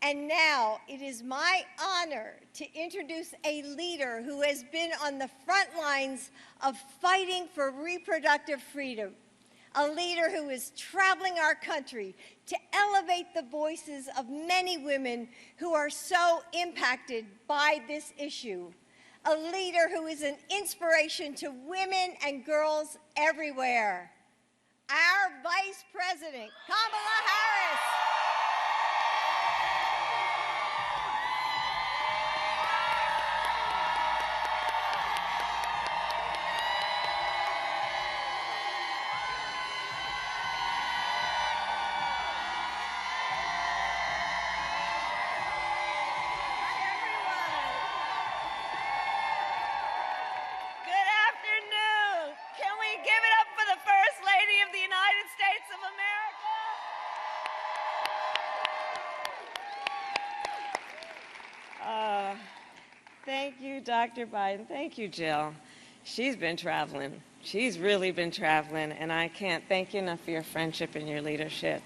And now it is my honor to introduce a leader who has been on the front lines of fighting for reproductive freedom, a leader who is traveling our country to elevate the voices of many women who are so impacted by this issue, a leader who is an inspiration to women and girls everywhere, our Vice President, Kamala Harris. Thank you, Dr. Biden. Thank you, Jill. She's been traveling. She's really been traveling, and I can't thank you enough for your friendship and your leadership.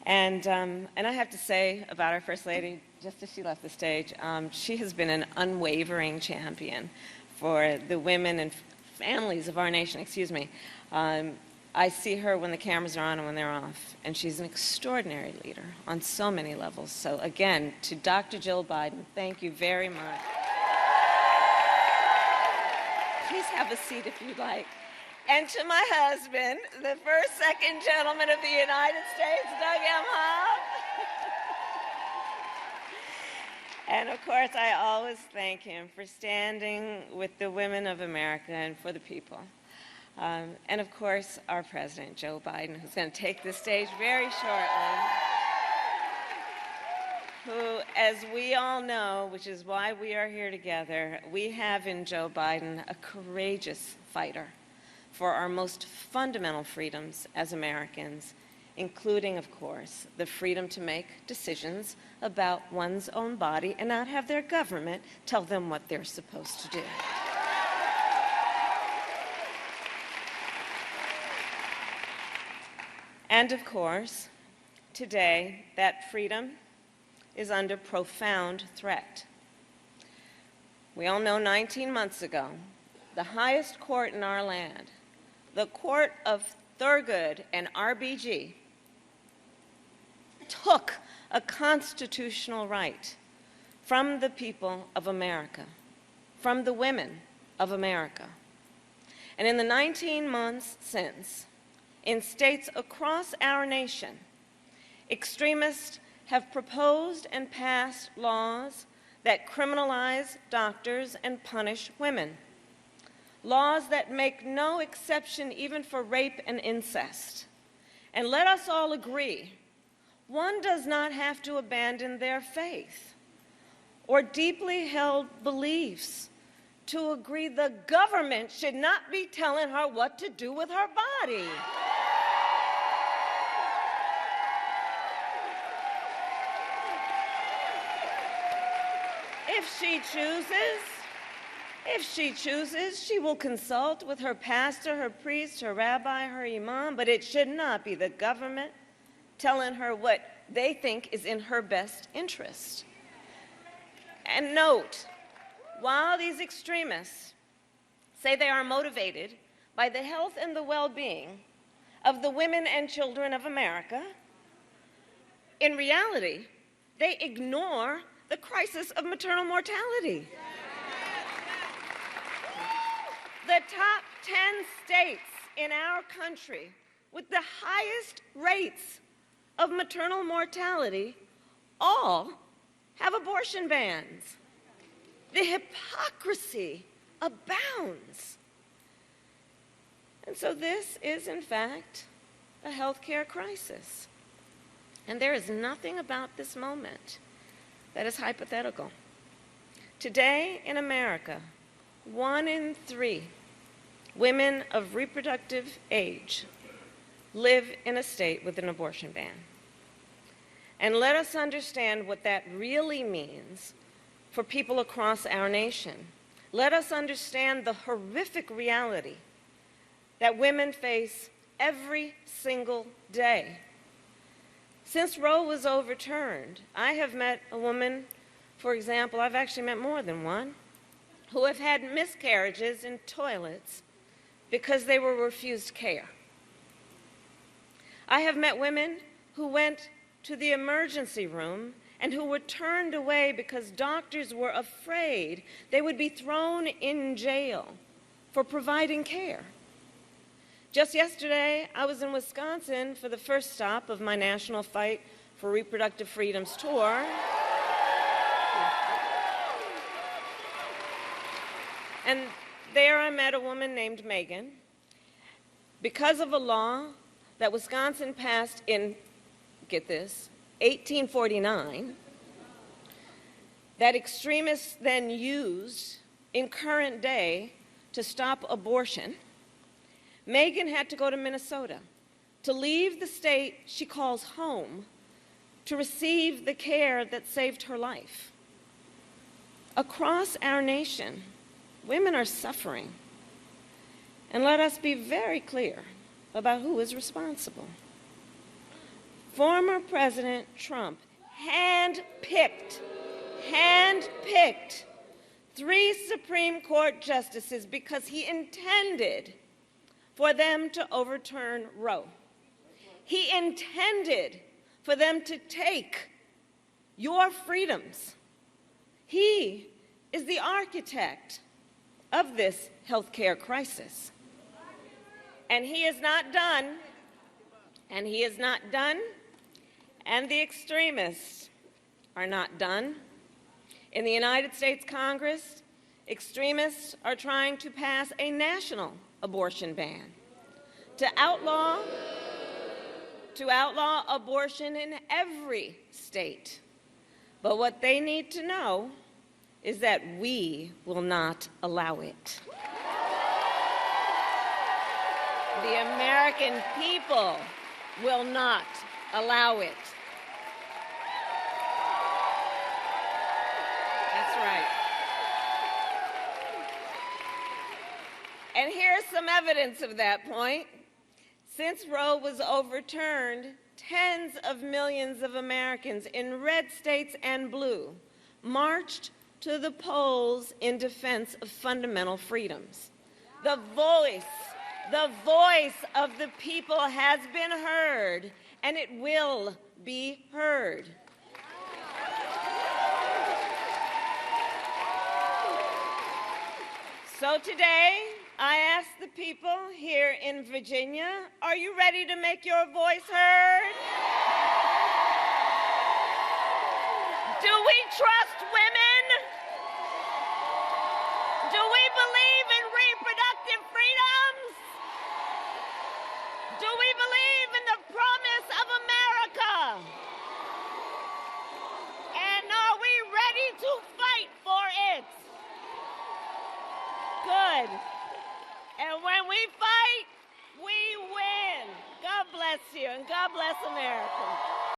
And I have to say about our First Lady, just as she left the stage, she has been an unwavering champion for the women and families of our nation. Excuse me. I see her when the cameras are on and when they're off, and she's an extraordinary leader on so many levels. So again, to Dr. Jill Biden, thank you very much. Please have a seat if you'd like. And to my husband, the second gentleman of the United States, Doug M. Hobb. And of course, I always thank him for standing with the women of America and for the people. And of course, our President, Joe Biden, who's going to take the stage very shortly, who, as we all know, which is why we are here together, we have in Joe Biden a courageous fighter for our most fundamental freedoms as Americans, including, of course, the freedom to make decisions about one's own body and not have their government tell them what they're supposed to do. And of course, today, that freedom is under profound threat. We all know 19 months ago, the highest court in our land, the Court of Thurgood and RBG, took a constitutional right from the people of America, from the women of America. And in the 19 months since, in states across our nation, extremists have proposed and passed laws that criminalize doctors and punish women, laws that make no exception even for rape and incest. And let us all agree, one does not have to abandon their faith or deeply held beliefs to agree the government should not be telling her what to do with her body. If she chooses, she will consult with her pastor, her priest, her rabbi, her imam, but it should not be the government telling her what they think is in her best interest. And note, while these extremists say they are motivated by the health and the well-being of the women and children of America, in reality, they ignore the crisis of maternal mortality. The top 10 states in our country with the highest rates of maternal mortality all have abortion bans. The hypocrisy abounds. And so this is, in fact, a healthcare crisis. And there is nothing about this moment that is hypothetical. Today in America, 1 in 3 women of reproductive age live in a state with an abortion ban. And let us understand what that really means for people across our nation. Let us understand the horrific reality that women face every single day. Since Roe was overturned, I have met a woman, for example, I've actually met more than one, who have had miscarriages in toilets because they were refused care. I have met women who went to the emergency room and who were turned away because doctors were afraid they would be thrown in jail for providing care. Just yesterday, I was in Wisconsin for the first stop of my National Fight for Reproductive Freedoms tour. And there I met a woman named Megan. Because of a law that Wisconsin passed in, get this, 1849, that extremists then used in current day to stop abortion, Megan had to go to Minnesota to leave the state she calls home to receive the care that saved her life. Across our nation, women are suffering. And let us be very clear about who is responsible. Former President Trump handpicked 3 Supreme Court justices because he intended for them to overturn Roe. He intended for them to take your freedoms. He is the architect of this healthcare crisis. And he is not done, and he is not done, and the extremists are not done. In the United States Congress, extremists are trying to pass a national abortion ban to outlaw abortion in every state. But what they need to know is that we will not allow it. The American people will not allow it. That's right. And here's some evidence of that point. Since Roe was overturned, tens of millions of Americans in red states and blue marched to the polls in defense of fundamental freedoms. The voice of the people has been heard, and it will be heard. So today, I ask the people here in Virginia, are you ready to make your voice heard? Do we trust women? Do we believe in reproductive freedoms? Do we believe in the promise of America? And are we ready to fight for it? Good. And when we fight, we win. God bless you, and God bless America.